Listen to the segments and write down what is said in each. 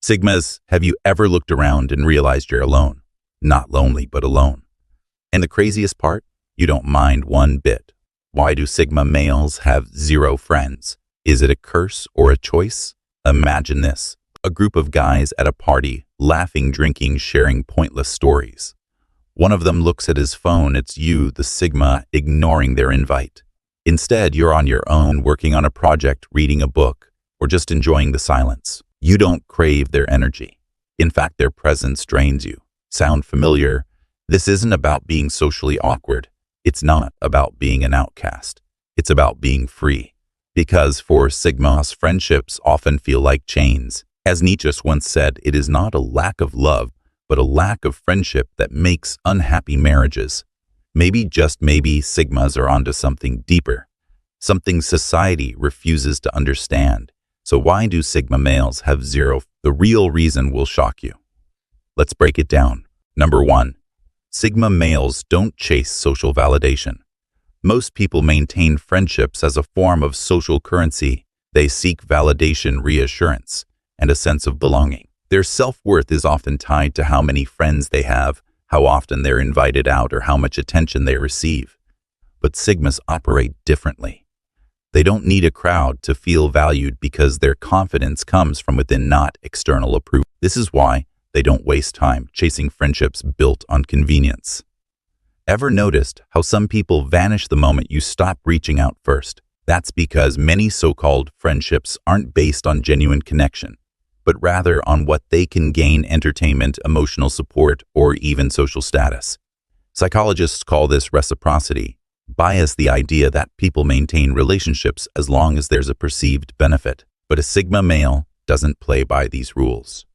Sigmas, have you ever looked around and realized you're alone? Not lonely, but alone. And the craziest part? You don't mind one bit. Why do Sigma males have zero friends? Is it a curse or a choice? Imagine this. A group of guys at a party, laughing, drinking, sharing pointless stories. One of them looks at his phone. It's you, the Sigma, ignoring their invite. Instead, you're on your own, working on a project, reading a book, or just enjoying the silence. You don't crave their energy. In fact, their presence drains you. Sound familiar? This isn't about being socially awkward. It's not about being an outcast. It's about being free. Because for Sigmas, friendships often feel like chains. As Nietzsche once said, it is not a lack of love, but a lack of friendship that makes unhappy marriages. Maybe, just maybe, Sigmas are onto something deeper, something society refuses to understand. So why do Sigma males have zero? The real reason will shock you. Let's break it down. Number 1. Sigma males don't chase social validation. Most people maintain friendships as a form of social currency. They seek validation, reassurance, and a sense of belonging. Their self-worth is often tied to how many friends they have, how often they're invited out, or how much attention they receive. But Sigmas operate differently. They don't need a crowd to feel valued because their confidence comes from within, not external approval. This is why they don't waste time chasing friendships built on convenience. Ever noticed how some people vanish the moment you stop reaching out first? That's because many so-called friendships aren't based on genuine connection, but rather on what they can gain: entertainment, emotional support, or even social status. Psychologists call this reciprocity bias, the idea that people maintain relationships as long as there's a perceived benefit. But a Sigma male doesn't play by these rules.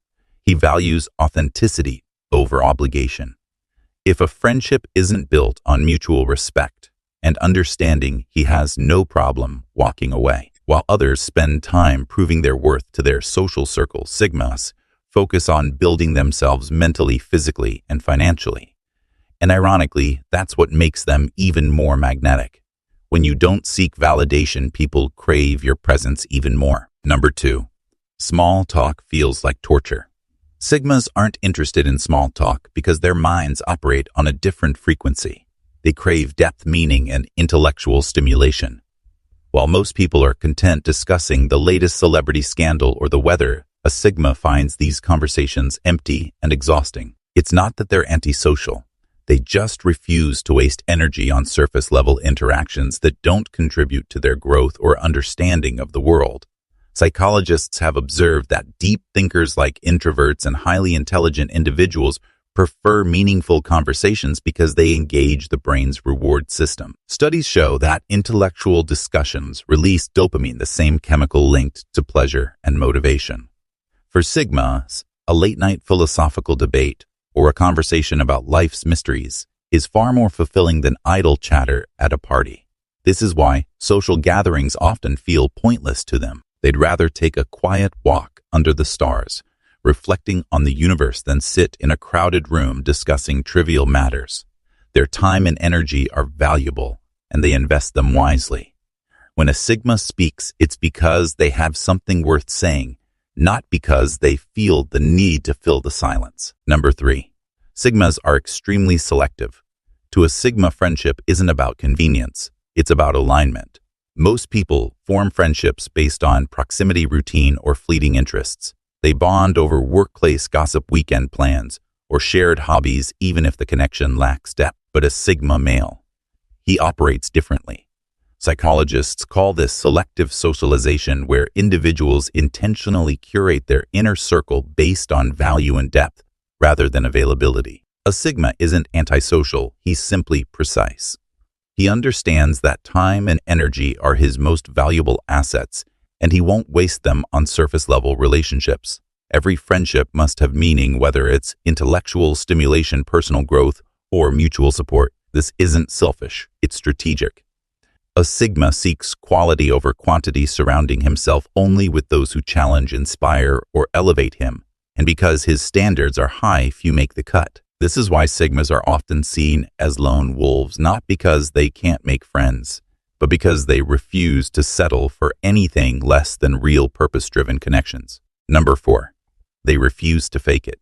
He values authenticity over obligation. If a friendship isn't built on mutual respect and understanding, he has no problem walking away. While others spend time proving their worth to their social circle, Sigmas focus on building themselves mentally, physically, and financially. And ironically, that's what makes them even more magnetic. When you don't seek validation, people crave your presence even more. Number 2. Small talk feels like torture. Sigmas aren't interested in small talk because their minds operate on a different frequency. They crave depth, meaning, and intellectual stimulation. While most people are content discussing the latest celebrity scandal or the weather, a Sigma finds these conversations empty and exhausting. It's not that they're antisocial. They just refuse to waste energy on surface-level interactions that don't contribute to their growth or understanding of the world. Psychologists have observed that deep thinkers like introverts and highly intelligent individuals prefer meaningful conversations because they engage the brain's reward system. Studies show that intellectual discussions release dopamine, the same chemical linked to pleasure and motivation. For Sigmas, a late-night philosophical debate or a conversation about life's mysteries is far more fulfilling than idle chatter at a party. This is why social gatherings often feel pointless to them. They'd rather take a quiet walk under the stars, reflecting on the universe, than sit in a crowded room discussing trivial matters. Their time and energy are valuable, and they invest them wisely. When a Sigma speaks, it's because they have something worth saying, not because they feel the need to fill the silence. Number 3. Sigmas are extremely selective. To a Sigma, friendship isn't about convenience, it's about alignment. Most people form friendships based on proximity, routine, or fleeting interests. They bond over workplace gossip, weekend plans, or shared hobbies, even if the connection lacks depth. But a Sigma male, he operates differently. Psychologists call this selective socialization, where individuals intentionally curate their inner circle based on value and depth rather than availability. A Sigma isn't antisocial, he's simply precise. He understands that time and energy are his most valuable assets, and he won't waste them on surface-level relationships. Every friendship must have meaning, whether it's intellectual stimulation, personal growth, or mutual support. This isn't selfish, it's strategic. A Sigma seeks quality over quantity, surrounding himself only with those who challenge, inspire, or elevate him. And because his standards are high, few make the cut. This is why Sigmas are often seen as lone wolves, not because they can't make friends, but because they refuse to settle for anything less than real purpose-driven connections. Number 4. They refuse to fake it.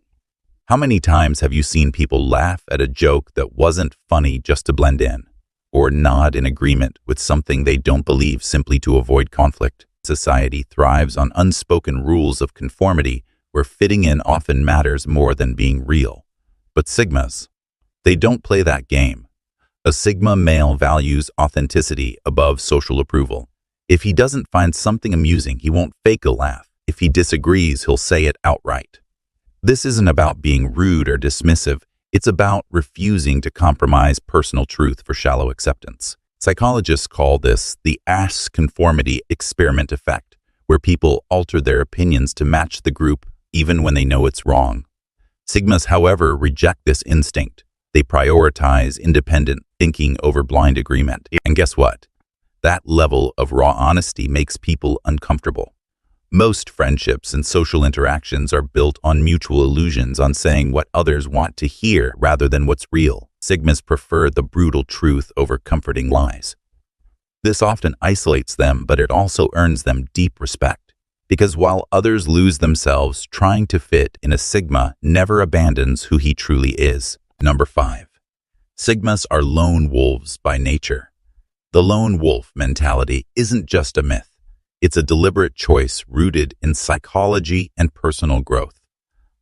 How many times have you seen people laugh at a joke that wasn't funny just to blend in, or nod in agreement with something they don't believe simply to avoid conflict? Society thrives on unspoken rules of conformity where fitting in often matters more than being real. But Sigmas, they don't play that game. A Sigma male values authenticity above social approval. If he doesn't find something amusing, he won't fake a laugh. If he disagrees, he'll say it outright. This isn't about being rude or dismissive. It's about refusing to compromise personal truth for shallow acceptance. Psychologists call this the ass conformity experiment effect, where people alter their opinions to match the group even when they know it's wrong. Sigmas, however, reject this instinct. They prioritize independent thinking over blind agreement. And guess what? That level of raw honesty makes people uncomfortable. Most friendships and social interactions are built on mutual illusions, on saying what others want to hear rather than what's real. Sigmas prefer the brutal truth over comforting lies. This often isolates them, but it also earns them deep respect. Because while others lose themselves trying to fit in, a Sigma never abandons who he truly is. Number 5. Sigmas are lone wolves by nature. The lone wolf mentality isn't just a myth. It's a deliberate choice rooted in psychology and personal growth.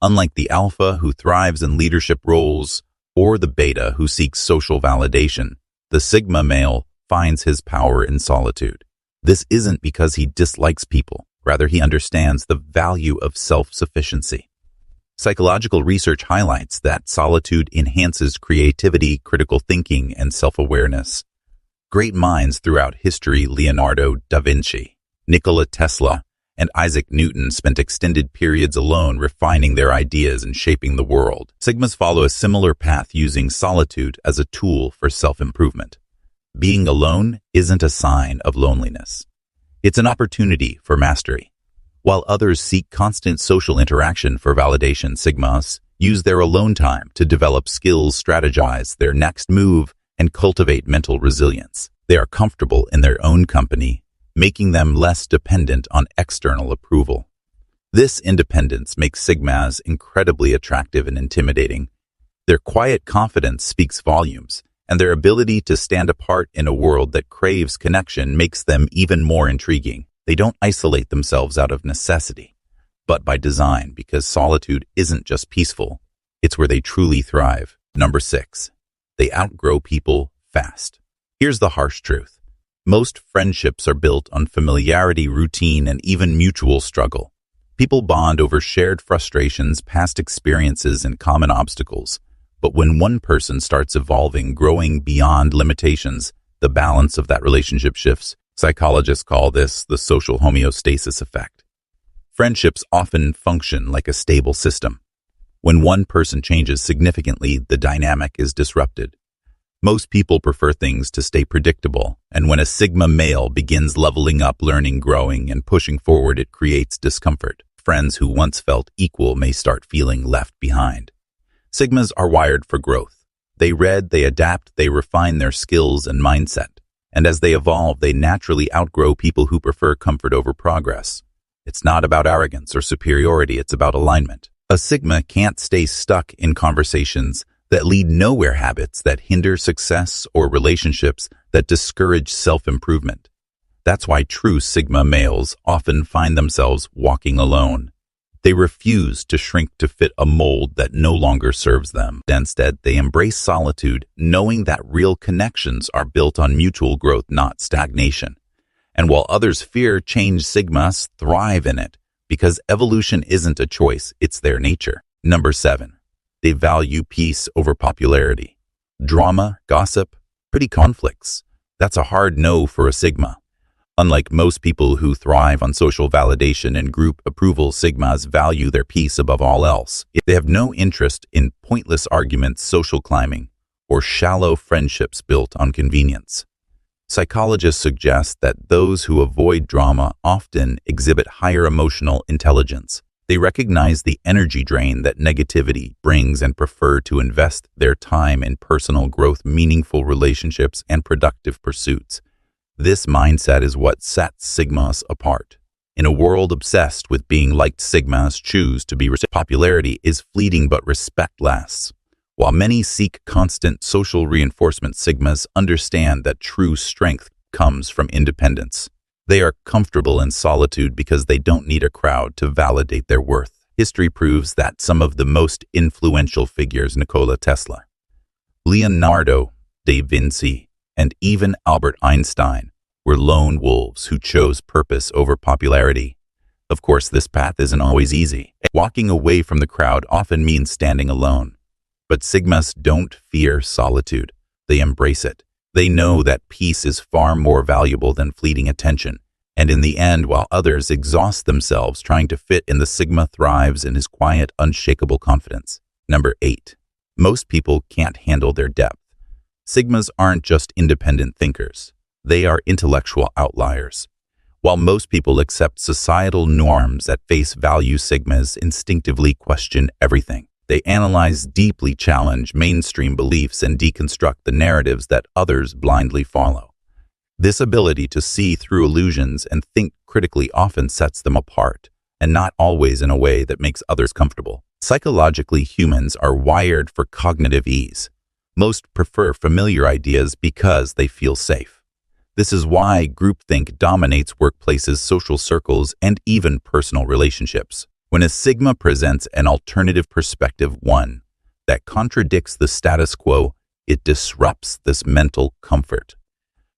Unlike the alpha who thrives in leadership roles or the beta who seeks social validation, the Sigma male finds his power in solitude. This isn't because he dislikes people. Rather, he understands the value of self-sufficiency. Psychological research highlights that solitude enhances creativity, critical thinking, and self-awareness. Great minds throughout history, Leonardo da Vinci, Nikola Tesla, and Isaac Newton, spent extended periods alone refining their ideas and shaping the world. Sigmas follow a similar path, using solitude as a tool for self-improvement. Being alone isn't a sign of loneliness. It's an opportunity for mastery. While others seek constant social interaction for validation, Sigmas use their alone time to develop skills, strategize their next move, and cultivate mental resilience. They are comfortable in their own company, making them less dependent on external approval. This independence makes Sigmas incredibly attractive and intimidating. Their quiet confidence speaks volumes, and their ability to stand apart in a world that craves connection makes them even more intriguing. They don't isolate themselves out of necessity, but by design, because solitude isn't just peaceful, it's where they truly thrive. Number 6. They outgrow people fast. Here's the harsh truth. Most friendships are built on familiarity, routine, and even mutual struggle. People bond over shared frustrations, past experiences, and common obstacles. But when one person starts evolving, growing beyond limitations, the balance of that relationship shifts. Psychologists call this the social homeostasis effect. Friendships often function like a stable system. When one person changes significantly, the dynamic is disrupted. Most people prefer things to stay predictable, and when a Sigma male begins leveling up, learning, growing, and pushing forward, it creates discomfort. Friends who once felt equal may start feeling left behind. Sigmas are wired for growth. They read, they adapt, they refine their skills and mindset. And as they evolve, they naturally outgrow people who prefer comfort over progress. It's not about arrogance or superiority, it's about alignment. A Sigma can't stay stuck in conversations that lead nowhere, habits that hinder success, or relationships that discourage self-improvement. That's why true Sigma males often find themselves walking alone. They refuse to shrink to fit a mold that no longer serves them. Instead, they embrace solitude, knowing that real connections are built on mutual growth, not stagnation. And while others fear change, Sigmas thrive in it, because evolution isn't a choice, it's their nature. Number 7. They value peace over popularity. Drama, gossip, pretty conflicts. That's a hard no for a Sigma. Unlike most people who thrive on social validation and group approval, Sigmas value their peace above all else. They have no interest in pointless arguments, social climbing, or shallow friendships built on convenience. Psychologists suggest that those who avoid drama often exhibit higher emotional intelligence. They recognize the energy drain that negativity brings and prefer to invest their time in personal growth, meaningful relationships, and productive pursuits. This mindset is what sets Sigmas apart. In a world obsessed with being liked, sigmas choose to be popularity is fleeting but respect lasts. While many seek constant social reinforcement, sigmas understand that true strength comes from independence. They are comfortable in solitude because they don't need a crowd to validate their worth. History proves that some of the most influential figures, Nikola Tesla, Leonardo da Vinci, and even Albert Einstein, were lone wolves who chose purpose over popularity. Of course, this path isn't always easy. Walking away from the crowd often means standing alone. But sigmas don't fear solitude. They embrace it. They know that peace is far more valuable than fleeting attention. And in the end, while others exhaust themselves trying to fit in, the sigma thrives in his quiet, unshakable confidence. Number 8. Most people can't handle their depth. Sigmas aren't just independent thinkers. They are intellectual outliers. While most people accept societal norms at face value, sigmas instinctively question everything. They analyze, deeply challenge mainstream beliefs, and deconstruct the narratives that others blindly follow. This ability to see through illusions and think critically often sets them apart, and not always in a way that makes others comfortable. Psychologically, humans are wired for cognitive ease. Most prefer familiar ideas because they feel safe. This is why groupthink dominates workplaces, social circles, and even personal relationships. When a sigma presents an alternative perspective, one that contradicts the status quo, it disrupts this mental comfort.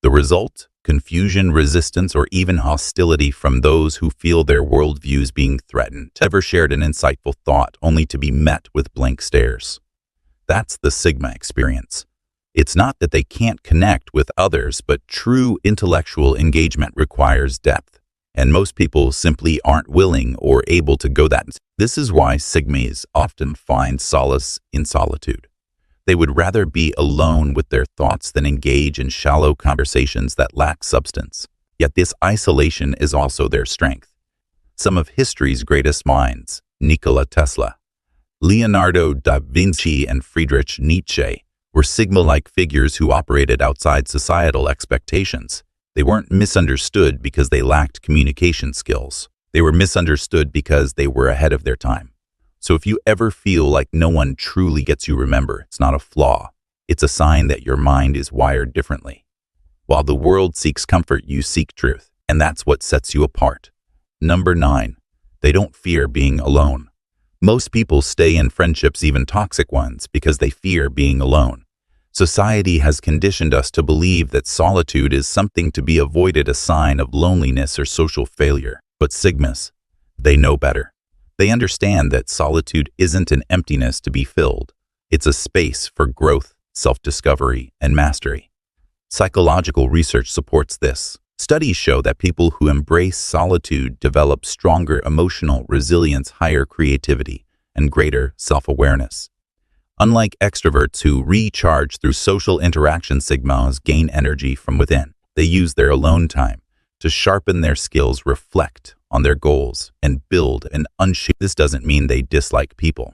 The result? Confusion, resistance, or even hostility from those who feel their worldviews being threatened. Ever shared an insightful thought only to be met with blank stares? That's the sigma experience. It's not that they can't connect with others, but true intellectual engagement requires depth, and most people simply aren't willing or able to go that. This is why sigmas often find solace in solitude. They would rather be alone with their thoughts than engage in shallow conversations that lack substance. Yet this isolation is also their strength. Some of history's greatest minds, Nikola Tesla, Leonardo da Vinci, and Friedrich Nietzsche, were sigma-like figures who operated outside societal expectations. They weren't misunderstood because they lacked communication skills. They were misunderstood because they were ahead of their time. So if you ever feel like no one truly gets you, remember, it's not a flaw. It's a sign that your mind is wired differently. While the world seeks comfort, you seek truth, and that's what sets you apart. Number 9. They don't fear being alone. Most people stay in friendships, even toxic ones, because they fear being alone. Society has conditioned us to believe that solitude is something to be avoided, a sign of loneliness or social failure. But sigmas, they know better. They understand that solitude isn't an emptiness to be filled. It's a space for growth, self-discovery, and mastery. Psychological research supports this. Studies show that people who embrace solitude develop stronger emotional resilience, higher creativity, and greater self-awareness. Unlike extroverts who recharge through social interaction, sigmas gain energy from within. They use their alone time to sharpen their skills, reflect on their goals, and build an unshaped. This doesn't mean they dislike people.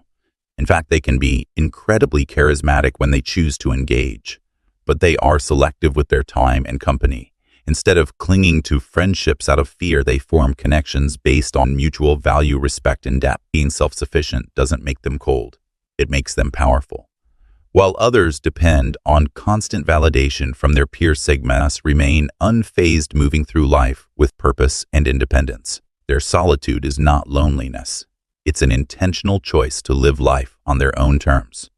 In fact, they can be incredibly charismatic when they choose to engage, but they are selective with their time and company. Instead of clinging to friendships out of fear, they form connections based on mutual value, respect, and depth. Being self-sufficient doesn't make them cold. It makes them powerful. While others depend on constant validation from their peer, sigmas remain unfazed, moving through life with purpose and independence. Their solitude is not loneliness. It's an intentional choice to live life on their own terms.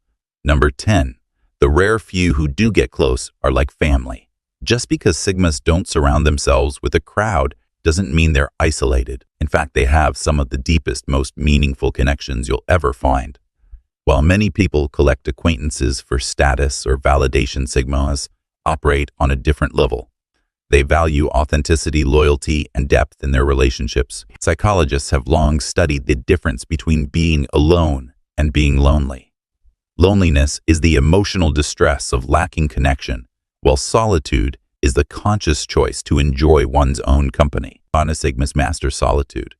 Number 10. The rare few who do get close are like family. Just because sigmas don't surround themselves with a crowd doesn't mean they're isolated. In fact, they have some of the deepest, most meaningful connections you'll ever find. While many people collect acquaintances for status or validation, sigmas operate on a different level. They value authenticity, loyalty, and depth in their relationships. Psychologists have long studied the difference between being alone and being lonely. Loneliness is the emotional distress of lacking connection, while solitude is the conscious choice to enjoy one's own company. Sigmas master solitude.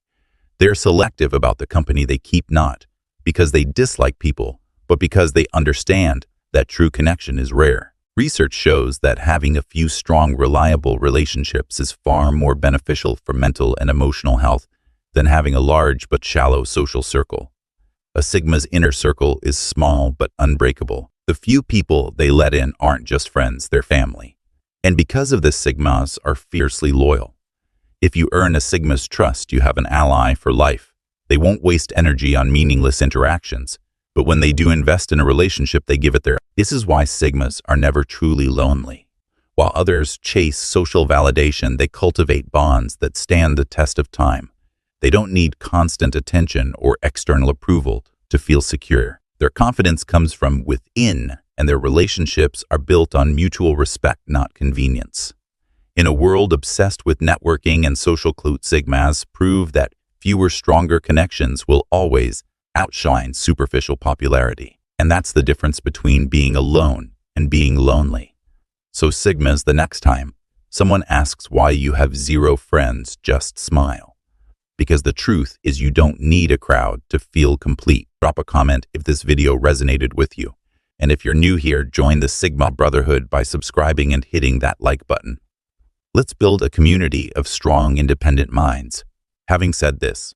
They're selective about the company they keep, not because they dislike people, but because they understand that true connection is rare. Research shows that having a few strong, reliable relationships is far more beneficial for mental and emotional health than having a large but shallow social circle. A Sigma's inner circle is small but unbreakable. The few people they let in aren't just friends, they're family. And because of this, Sigmas are fiercely loyal. If you earn a Sigma's trust, you have an ally for life. They won't waste energy on meaningless interactions, but when they do invest in a relationship, they give it their. This is why Sigmas are never truly lonely. While others chase social validation, they cultivate bonds that stand the test of time. They don't need constant attention or external approval to feel secure. Their confidence comes from within, and their relationships are built on mutual respect, not convenience. In a world obsessed with networking and social clues, Sigmas prove that fewer, stronger connections will always outshine superficial popularity. And that's the difference between being alone and being lonely. So Sigmas, the next time someone asks why you have 0 friends, just smile. Because the truth is, you don't need a crowd to feel complete. Drop a comment if this video resonated with you. And if you're new here, join the Sigma Brotherhood by subscribing and hitting that like button. Let's build a community of strong, independent minds. Having said this,